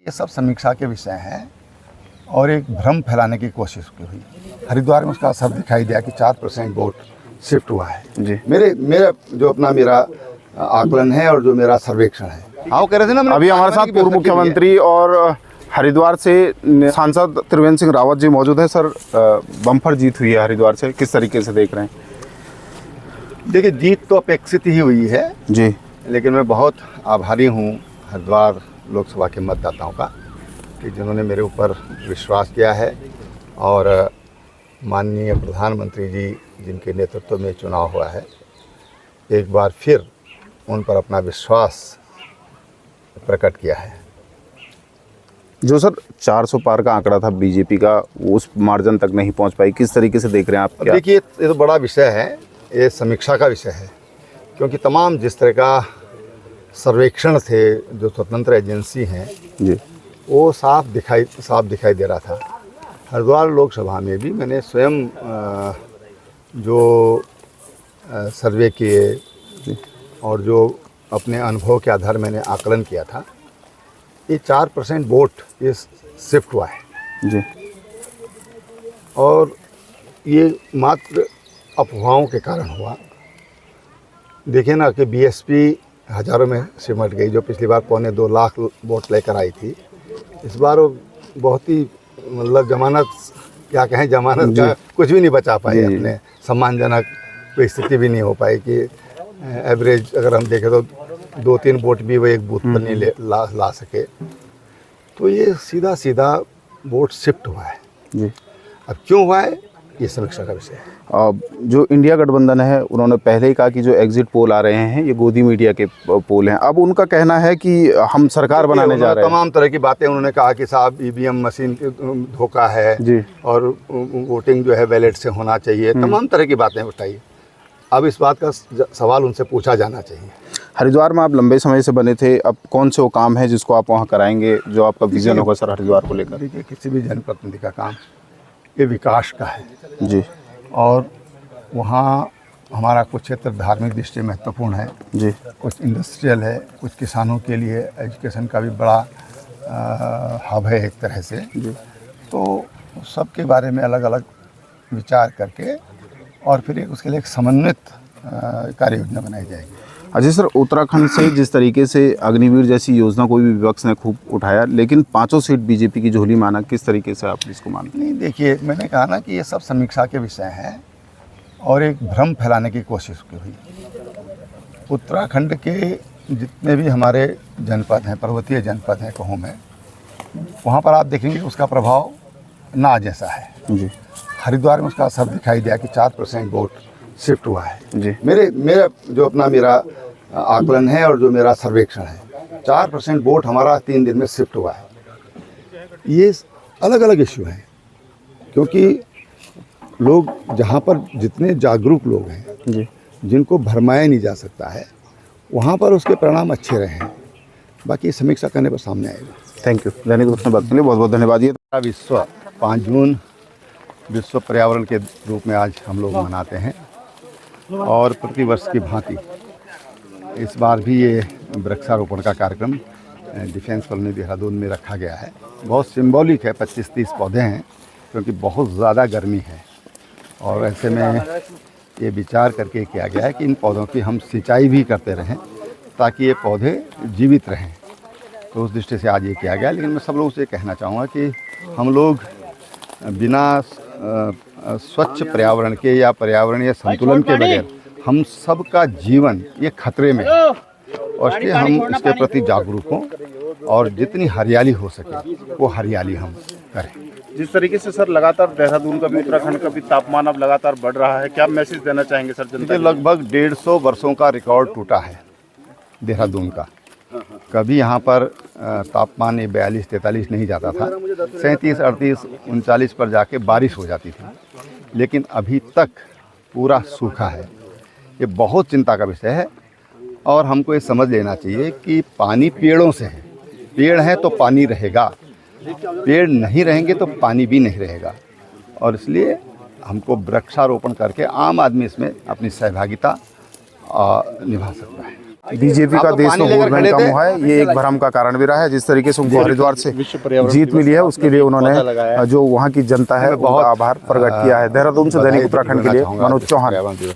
ये सब समीक्षा के विषय हैं और एक भ्रम फैलाने की कोशिश की हुई। हरिद्वार में उसका असर दिखाई दिया कि 4% वोट शिफ्ट हुआ है जी। मेरा आकलन है और जो मेरा सर्वेक्षण है। हाँ, वो कह रहे थे ना, अभी हमारे साथ पूर्व मुख्यमंत्री और हरिद्वार से सांसद त्रिवेंद्र सिंह रावत जी मौजूद हैं। सर, बम्पर जीत हुई है हरिद्वार से, किस तरीके से देख रहे हैं? देखिए, जीत तो अपेक्षित ही हुई है जी, लेकिन मैं बहुत आभारी हूँ हरिद्वार लोकसभा के मतदाताओं का कि जिन्होंने मेरे ऊपर विश्वास किया है और माननीय प्रधानमंत्री जी जिनके नेतृत्व में चुनाव हुआ है, एक बार फिर उन पर अपना विश्वास प्रकट किया है। जो सर 400 पार का आंकड़ा था बीजेपी का, वो उस मार्जिन तक नहीं पहुंच पाई, किस तरीके से देख रहे हैं आप? देखिए, ये तो बड़ा विषय है, ये समीक्षा का विषय है, क्योंकि तमाम जिस तरह का सर्वेक्षण थे जो स्वतंत्र एजेंसी हैं जी, वो साफ दिखाई दे रहा था। हरिद्वार लोकसभा में भी मैंने स्वयं जो सर्वे किए और जो अपने अनुभव के आधार मैंने आकलन किया था, ये 4% वोट ये शिफ्ट हुआ है जी, और ये मात्र अफवाहों के कारण हुआ। देखिए ना कि बीएसपी हज़ारों में सिमट गई, जो पिछली बार 1.25 लाख वोट लेकर आई थी। इस बार वो बहुत ही मतलब जमानत का कुछ भी नहीं बचा पाई, अपने सम्मानजनक कोई स्थिति भी नहीं हो पाई कि एवरेज अगर हम देखें तो 2-3 वोट भी वो एक बूथ पर नहीं ला सके। तो ये सीधा वोट शिफ्ट हुआ है जी। अब क्यों हुआ है, ये समीक्षा का विषय है। जो इंडिया गठबंधन है, उन्होंने पहले ही कहा कि जो एग्जिट पोल आ रहे हैं ये गोदी मीडिया के पोल हैं। अब उनका कहना है कि हम सरकार बनाने जा रहे हैं। तमाम तरह की बातें उन्होंने कहा कि साहब ईवीएम मशीन धोखा है जी, और वोटिंग जो है बैलेट से होना चाहिए, तमाम तरह की बातें उठाई। अब इस बात का सवाल उनसे पूछा जाना चाहिए। हरिद्वार में आप लंबे समय से बने थे, अब कौन से वो काम है जिसको आप वहाँ कराएंगे, जो आपका विजन होगा सर हरिद्वार को लेकर? देखिए, किसी भी जनप्रतिनिधि का काम ये विकास का है जी, और वहाँ हमारा कुछ क्षेत्र धार्मिक दृष्टि से महत्वपूर्ण है जी, कुछ इंडस्ट्रियल है, कुछ किसानों के लिए एजुकेशन का भी बड़ा हब है एक तरह से जी। तो सबके बारे में अलग अलग विचार करके और फिर उसके लिए एक समन्वित कार्य योजना बनाई जाएगी। अजय सर, उत्तराखंड से जिस तरीके से अग्निवीर जैसी योजना कोई भी विपक्ष ने खूब उठाया, लेकिन 5 सीट बीजेपी की झोली माना, किस तरीके से आप इसको मानते हैं? नहीं, देखिए, मैंने कहा ना कि ये सब समीक्षा के विषय हैं और एक भ्रम फैलाने की कोशिश की हुई। उत्तराखंड के जितने भी हमारे जनपद हैं, पर्वतीय जनपद हैं कहूँ मैं, वहाँ पर आप देखेंगे उसका प्रभाव ना जैसा है जी। हरिद्वार में उसका असर दिखाई दिया कि 4% वोट शिफ्ट हुआ है जी। मेरा आकलन है और जो मेरा सर्वेक्षण है, 4% वोट हमारा 3 दिन में शिफ्ट हुआ है। ये अलग अलग इश्यू हैं, क्योंकि लोग जहाँ पर जितने जागरूक लोग हैं जी, जिनको भरमाया नहीं जा सकता है, वहाँ पर उसके परिणाम अच्छे रहे हैं। बाकी समीक्षा करने पर सामने आएगा। Thank you. दैनिक दोस्तों बात के लिए बहुत बहुत धन्यवाद। ये 5 जून विश्व पर्यावरण के रूप में आज हम लोग मनाते हैं और प्रतिवर्ष की भांति इस बार भी ये वृक्षारोपण का कार्यक्रम डिफेंस कॉलोनी देहरादून में रखा गया है। बहुत सिंबॉलिक है, 25-30 पौधे हैं, क्योंकि बहुत ज़्यादा गर्मी है और ऐसे में ये विचार करके किया गया है कि इन पौधों की हम सिंचाई भी करते रहें ताकि ये पौधे जीवित रहें। तो उस दृष्टि से आज ये किया गया। लेकिन मैं सब लोगों से कहना चाहूँगा कि हम लोग बिना स्वच्छ पर्यावरण के या पर्यावरणीय संतुलन के बगैर हम सब का जीवन ये खतरे में है, और इसलिए हम इसके प्रति जागरूक हों और जितनी हरियाली हो सके वो हरियाली हम करें। जिस तरीके से सर लगातार देहरादून का भी, उत्तराखंड का भी तापमान अब लगातार बढ़ रहा है, क्या मैसेज देना चाहेंगे सर जनता? लगभग 150 वर्षों का रिकॉर्ड टूटा है देहरादून का। कभी यहाँ पर तापमान 42-43 नहीं जाता था, 37, 38, 39 पर जाके बारिश हो जाती थी, लेकिन अभी तक पूरा सूखा है। ये बहुत चिंता का विषय है और हमको ये समझ लेना चाहिए कि पानी पेड़ों से है, पेड़ है तो पानी रहेगा, पेड़ नहीं रहेंगे तो पानी भी नहीं रहेगा। और इसलिए हमको वृक्षारोपण करके आम आदमी इसमें अपनी सहभागिता निभा सकता है। बीजेपी का देश में वोट बैंक कम हुआ है, ये एक भ्रम का कारण भी रहा है। जिस तरीके से उनको हरिद्वार से जीत मिली है उसके लिए उन्होंने जो वहाँ की जनता है उनका आभार प्रकट किया है। देहरादून से दैनिक उत्तराखंड के लिए मनोज चौहान।